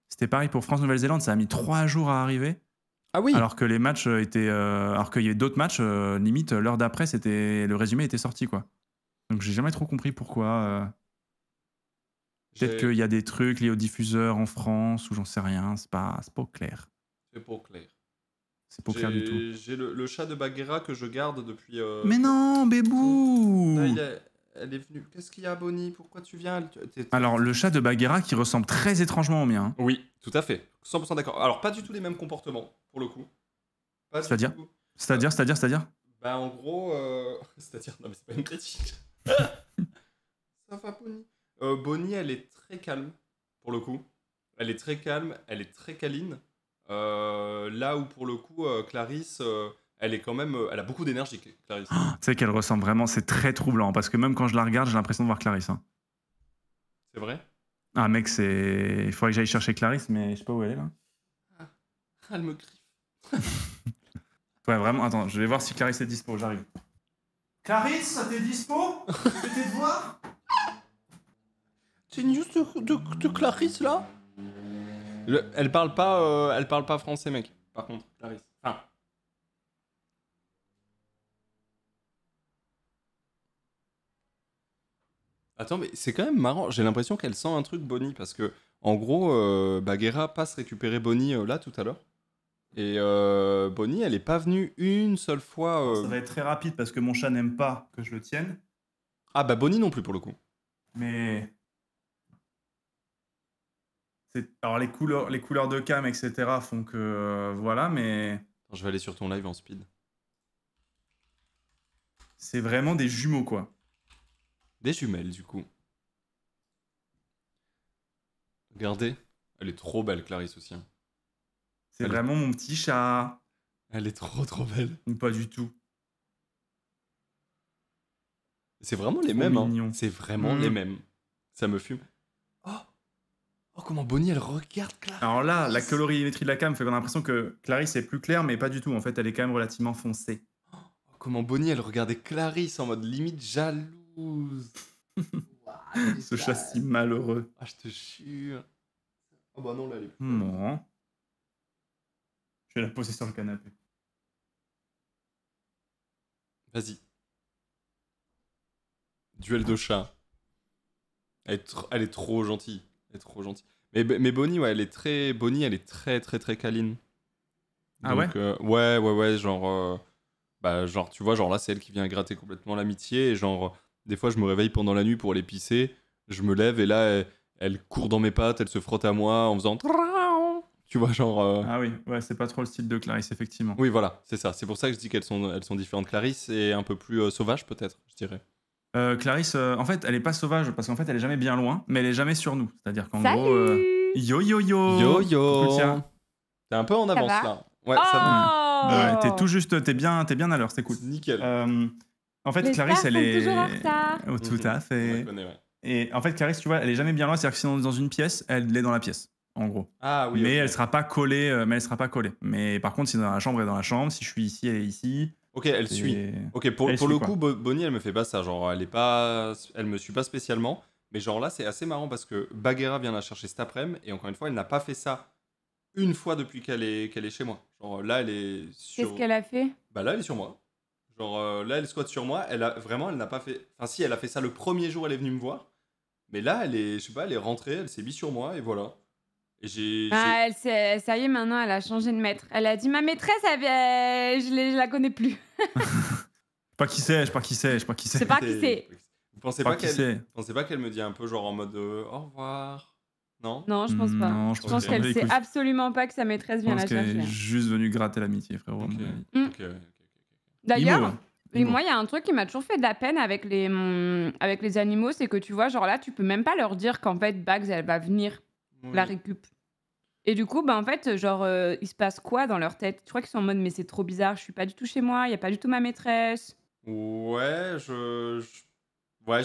C'était pareil pour France-Nouvelle-Zélande, ça a mis 3 jours à arriver. Ah oui. Alors que les matchs étaient. Alors qu'il y avait d'autres matchs, limite, l'heure d'après, le résumé était sorti, quoi. Donc j'ai jamais trop compris pourquoi. Peut-être qu'il y a des trucs liés aux diffuseurs en France, ou j'en sais rien, c'est pas clair. C'est pas clair. C'est pas clair du tout. J'ai le chat de Bagheera que je garde depuis. Mais non, Bébou! Là, elle est venue. Qu'est-ce qu'il y a, Bonnie? Pourquoi tu viens? Alors, le chat de Bagheera qui ressemble très étrangement au mien. Oui, tout à fait. 100% d'accord. Alors, pas du tout les mêmes comportements, pour le coup. C'est-à-dire? C'est-à-dire? Bah, en gros. C'est-à-dire. Non, mais c'est pas une critique. Ça va, Bonnie. Bonnie, elle est très calme, pour le coup. Elle est très calme, elle est très câline. Là où, pour le coup, Clarisse. Elle est quand même. Elle a beaucoup d'énergie, Clarisse. Tu sais qu'elle ressemble vraiment, c'est très troublant parce que même quand je la regarde, j'ai l'impression de voir Clarisse. Hein. C'est vrai? Ah, mec, il faudrait que j'aille chercher Clarisse, mais je sais pas où elle est là. Ah, elle me griffe. Ouais, vraiment, attends, je vais voir si Clarisse est dispo, j'arrive. Clarisse, t'es dispo? Tu fais tes devoirs? C'est une news de Clarisse là? Elle parle pas français, mec. Par contre, Clarisse. Enfin. Attends, mais c'est quand même marrant. J'ai l'impression qu'elle sent un truc, Bonnie, parce que en gros, Bagheera passe récupérer Bonnie là tout à l'heure. Et Bonnie, elle est pas venue une seule fois. Ça va être très rapide parce que mon chat n'aime pas que je le tienne. Ah bah Bonnie non plus pour le coup. Mais alors les couleurs de cam, etc. font que voilà, mais Attends, je vais aller sur ton live en speed. c'est vraiment des jumeaux, quoi. Des jumelles du coup. Regardez, elle est trop belle, Clarisse aussi. Hein. C'est vraiment mon petit chat. Elle est trop belle. Pas du tout. C'est vraiment les Trop mêmes. mignon. Hein. C'est vraiment les mêmes. Ça me fume. Oh, comment Bonnie, elle regarde Clarisse. Alors là, la colorimétrie de la cam fait qu'on a l'impression que Clarisse est plus claire, mais pas du tout. En fait, elle est quand même relativement foncée. Oh, comment Bonnie, elle regardait Clarisse en mode limite jalouse. Wow, ce chat si malheureux. Ah, je te jure. Oh bah non, là, elle est plus. Non. Je vais la poser sur le canapé. Vas-y. Duel de chat. Elle est trop gentille. Elle est trop gentille. Mais Bonnie, ouais, elle est très câline. Ah donc, ouais ouais, genre, tu vois, genre là, c'est elle qui vient gratter complètement l'amitié. Et genre, des fois, je me réveille pendant la nuit pour aller pisser. Je me lève et là, elle court dans mes pattes, elle se frotte à moi en faisant. Tu vois, genre. Ah oui, ouais, c'est pas trop le style de Clarisse, effectivement. Oui, voilà, c'est ça. C'est pour ça que je dis qu'elles sont différentes. Clarisse est un peu plus sauvage, peut-être, je dirais. Clarisse, en fait, elle est pas sauvage parce qu'en fait, elle est jamais bien loin, mais elle est jamais sur nous. C'est-à-dire qu'en Salut gros. Yo yo yo Yo yo. Coucou, tiens. T'es un peu en avance va là. Ouais, oh ça va. Ouais, t'es tout juste, t'es bien à l'heure, c'est cool. Nickel. En fait, Les Clarisse, stars elle sont est. toujours en retard. Oh, tout à On la fait. connaît, ouais. Et en fait, Clarisse, tu vois, elle est jamais bien loin, c'est-à-dire que si on est dans une pièce, elle est dans la pièce, en gros. Ah oui. Mais okay. elle sera pas collée. Mais par contre, si elle est dans la chambre, elle est dans la chambre. Si je suis ici, elle est ici. Ok, elle suit. Ok, pour le coup, Bonnie, elle me fait pas ça. Genre, elle me suit pas spécialement. Mais genre là, c'est assez marrant parce que Bagheera vient la chercher cet après-midi. Et encore une fois, elle n'a pas fait ça une fois depuis qu'elle est chez moi. Genre là, elle est sur. Qu'est-ce qu'elle a fait? Bah là, elle est sur moi. Genre là, elle squatte sur moi. Elle n'a pas fait. Enfin, si, elle a fait ça le premier jour, elle est venue me voir. Mais là, elle est rentrée, elle s'est mise sur moi et voilà. Et ça y est, maintenant, elle a changé de maître. Elle a dit, ma maîtresse, je la connais plus. Je sais pas qui c'est. Je sais pas qui c'est. Vous pensez pas qu'elle me dit un peu genre en mode au revoir? Non? Non, je pense pas. Non, je pense qu'elle sait absolument pas que sa maîtresse vient la chercher. Elle est juste venue gratter l'amitié, frérot. Ok. D'ailleurs, moi, il y a un truc qui m'a toujours fait de la peine avec les animaux, c'est que tu vois, genre là, tu peux même pas leur dire qu'en fait, Bags, elle va venir la récup. Et du coup, bah en fait, genre, il se passe quoi dans leur tête? Je crois qu'ils sont en mode, mais c'est trop bizarre, je suis pas du tout chez moi, il y a pas du tout ma maîtresse. Ouais, je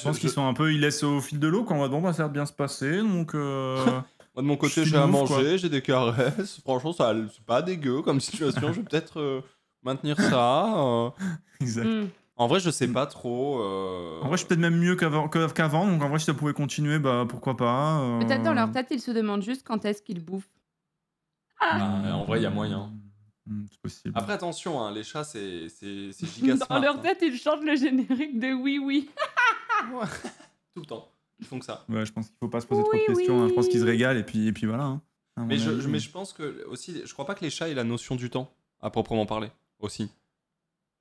pense qu'ils sont un peu, ils laissent au fil de l'eau quand bon, bah, ça va bien se passer, donc. Moi de mon côté, j'ai à manger, j'ai des caresses. Franchement, c'est pas dégueu comme situation. Je vais peut-être maintenir ça. Exact. En vrai, je sais pas trop. En vrai, je suis peut-être même mieux qu'avant, donc en vrai, si ça pouvait continuer, bah pourquoi pas. Peut-être dans leur tête, ils se demandent juste quand est-ce qu'ils bouffent. Bah, en vrai, il y a moyen. C'est possible. Après, attention, hein, les chats, c'est giga Dans smart. leur tête, ils chantent le générique de Oui Oui. Ouais. Tout le temps. Ils font que ça. Ouais, je pense qu'il faut pas se poser trop de questions. Hein. Je pense qu'ils se régalent et puis voilà. Hein, mais je pense que aussi, je crois pas que les chats aient la notion du temps, à proprement parler, aussi.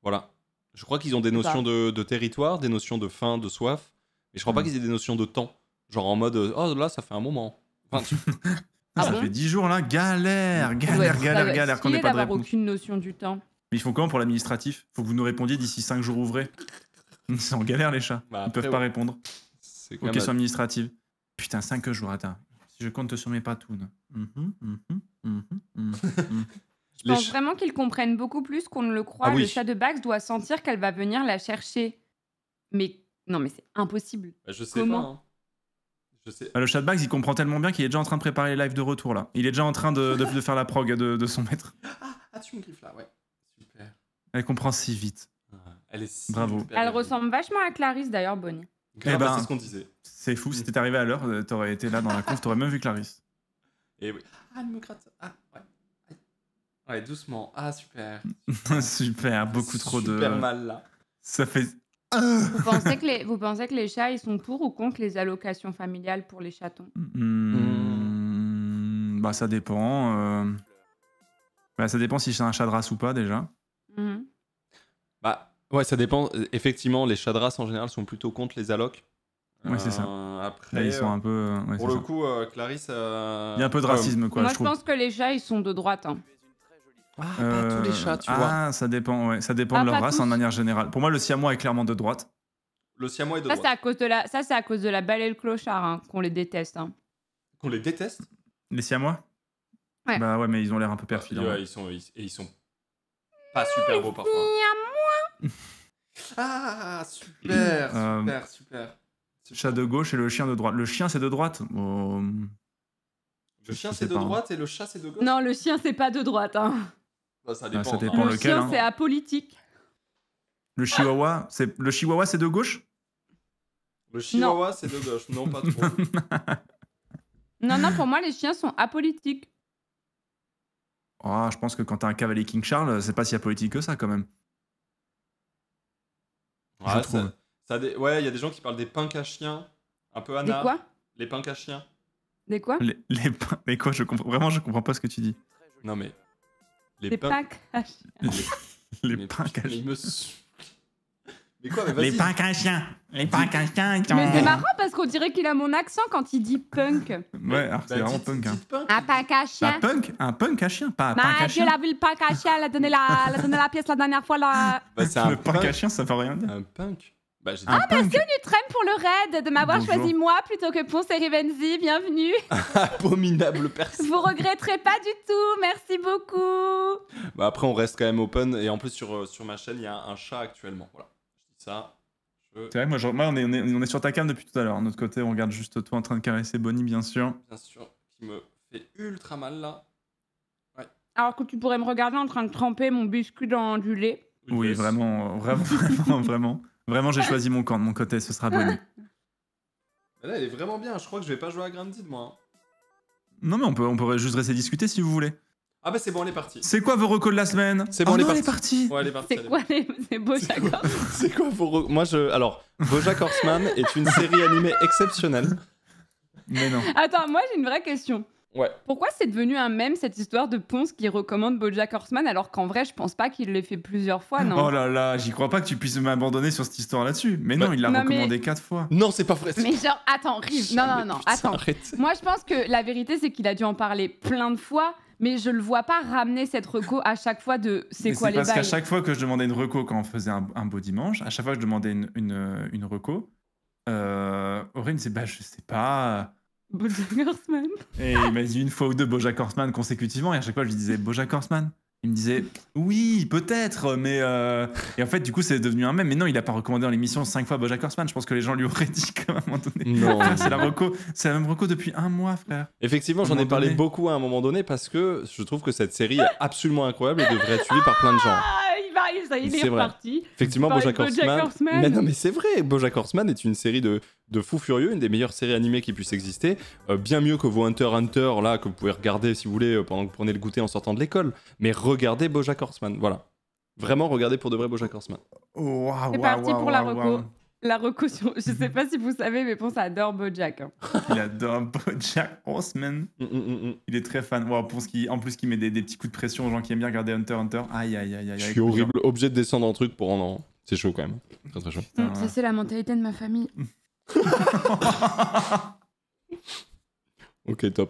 Voilà. Je crois qu'ils ont des notions de territoire, des notions de faim, de soif, mais je crois pas qu'ils aient des notions de temps. Genre en mode, oh là, ça fait un moment. Enfin, ça fait 10 jours là, galère qu'on n'ait pas de réponse. Aucune notion du temps. Mais ils font comment pour l'administratif? Faut que vous nous répondiez d'ici 5 jours ouvrés. C'est en galère les chats. Ils peuvent pas répondre aux questions administratives. Putain, 5 jours, attends. Si je compte sur mes patounes. Je pense vraiment qu'ils comprennent beaucoup plus qu'on ne le croit. Le chat de Bax doit sentir qu'elle va venir la chercher. Mais non, mais c'est impossible. Je sais Comment pas. Hein. Je sais. Le chat de Bax, il comprend tellement bien qu'il est déjà en train de préparer les lives de retour là. Il est déjà en train de faire la prog de son maître. Ah, tu me griffes là, ouais. Super. Elle comprend si vite. Elle est si Bravo. Elle ressemble vachement à Clarisse d'ailleurs, Bonnie. Grave, c'est ce qu'on disait. C'est fou, si t'étais arrivé à l'heure, t'aurais été là dans la conf, t'aurais même vu Clarisse. Et oui. Ah, elle me gratte. Ah, ouais. Ouais, doucement. Ah, super. Super, beaucoup trop de... Super mal, là. Ça fait... Vous pensez que les chats, ils sont pour ou contre les allocations familiales pour les chatons? Bah, ça dépend. Bah, ça dépend si c'est un chat de race ou pas, déjà. Bah, ouais, ça dépend. Effectivement, les chats de race, en général, sont plutôt contre les allocs. Ouais, c'est ça. Après, là, ils sont un peu... ouais, pour le coup, Clarisse... Il y a un peu de racisme, quoi, moi, je trouve. Je pense que les chats, ils sont de droite. Hein. pas tous les chats, tu vois. Ah, ça dépend, ouais. Ça dépend de leur race, en manière générale. Pour moi, le siamois est clairement de droite. Le siamois est de ça, droite. C'est à cause de la balle et le clochard hein, qu'on les déteste. Hein. Qu'on les déteste? Les siamois? Ouais. Bah ouais, mais ils ont l'air un peu perfides. Ouais, ils sont pas super beaux parfois. Ah, super. Chat de gauche et le chien de droite. Le chien, c'est de droite? Le chien, c'est de droite et le chat, c'est de gauche? Non, le chien, c'est pas de droite. Hein. Bah, ça dépend. Ça dépend le lequel. Chien, c'est apolitique. Le chihuahua, c'est de gauche? Le chihuahua, c'est de gauche. Non, pas trop. Non, pour moi, les chiens sont apolitiques. Oh, je pense que quand t'as un cavalier King Charles, c'est pas si apolitique que ça, quand même. Ouais, ouais, il y a des gens qui parlent des punks à chiens, un peu anard. Des quoi? Les punks à chiens. Des quoi? Mais quoi, je comprends pas ce que tu dis. Non mais... Les punks à chiens. Les punks à chiens. Mais quoi, mais vas-y. Les punks à chiens. Les punks à chiens. Mais c'est marrant parce qu'on dirait qu'il a mon accent quand il dit punk. Ouais, alors c'est vraiment punk. Hein. Un punk à chien. Un punk à chien, pas un punk à chien. Dieu l'a vu le punk à chien, elle a donné la pièce la dernière fois là. Bah, c'est un le punk à chien, ça veut rien dire. Un punk. Bah, merci Nutrem pour le raid, de m'avoir choisi moi plutôt que Ponce et Rivenzi, bienvenue. Abominable personne. Vous regretterez pas du tout, merci beaucoup. Bah après on reste quand même open et en plus sur ma chaîne il y a un chat actuellement, voilà. Je dis ça. C'est vrai, moi on est sur ta cam depuis tout à l'heure. De notre côté, on regarde juste toi en train de caresser Bonnie, bien sûr. Bien sûr, qui me fait ultra mal là. Ouais. Alors que tu pourrais me regarder en train de tremper mon biscuit dans du lait. Oui, vraiment. Vraiment, j'ai choisi mon camp. De mon côté, ce sera Bonnie. Là, elle est vraiment bien. Je crois que je vais pas jouer à Grounded, moi. Non, mais on pourrait juste rester discuter si vous voulez. Ah bah c'est bon, elle est partie. C'est quoi vos recos de la semaine? C'est bon, elle est partie. Ouais, elle est partie. C'est quoi les BoJack Horseman? C'est quoi vos recos? Moi, Alors, BoJack Horseman est une série animée exceptionnelle. Mais non. Attends, moi j'ai une vraie question. Ouais. Pourquoi c'est devenu un mème cette histoire de Ponce qui recommande BoJack Horseman alors qu'en vrai je pense pas qu'il l'ait fait plusieurs fois, non? Oh là là, j'y crois pas que tu puisses m'abandonner sur cette histoire là-dessus. Mais non, il l'a recommandé 4 fois. Non, c'est pas vrai. Mais genre, attends, Rive, non, attends. Arrête. Moi je pense que la vérité c'est qu'il a dû en parler plein de fois, mais je le vois pas ramener cette reco à chaque fois de c'est quoi les bails. Parce qu'à chaque fois que je demandais une reco quand on faisait un beau dimanche, à chaque fois que je demandais une reco, Aurine c'est je sais pas... BoJack Horseman. Et il m'a dit une fois ou deux BoJack Horseman consécutivement, et à chaque fois je lui disais BoJack Horseman. Il me disait oui, peut-être, mais et en fait du coup c'est devenu un mème. Mais non, il a pas recommandé dans l'émission 5 fois BoJack Horseman. Je pense que les gens lui auraient dit qu'à un moment donné. Non. C'est la même reco depuis 1 mois, frère. Effectivement, j'en ai parlé beaucoup à un moment donné parce que je trouve que cette série est absolument incroyable et devrait être suivie par plein de gens. ça y est, il est C'est vrai. reparti. Effectivement, Parler de BoJack BoJack Horseman. Horseman. Mais non, mais c'est vrai, BoJack Horseman est une série de fous furieux, une des meilleures séries animées qui puissent exister. Bien mieux que vos Hunter x Hunter, là, que vous pouvez regarder si vous voulez pendant que vous prenez le goûter en sortant de l'école. Mais regardez BoJack Horseman, voilà. Vraiment, regardez pour de vrai BoJack Horseman. Waouh, C'est parti pour la reco. La reco, je sais pas si vous savez, mais Ponce adore BoJack. Hein. Il adore BoJack Horseman. Il est très fan. Wow, en plus, qu'il met des petits coups de pression aux gens qui aiment bien regarder Hunter x Hunter. Aïe, aïe, aïe, aïe. Je suis horrible, obligé de descendre un truc pour en... C'est chaud quand même. Très très chaud. Putain, Ça, c'est la mentalité de ma famille. Ok, top.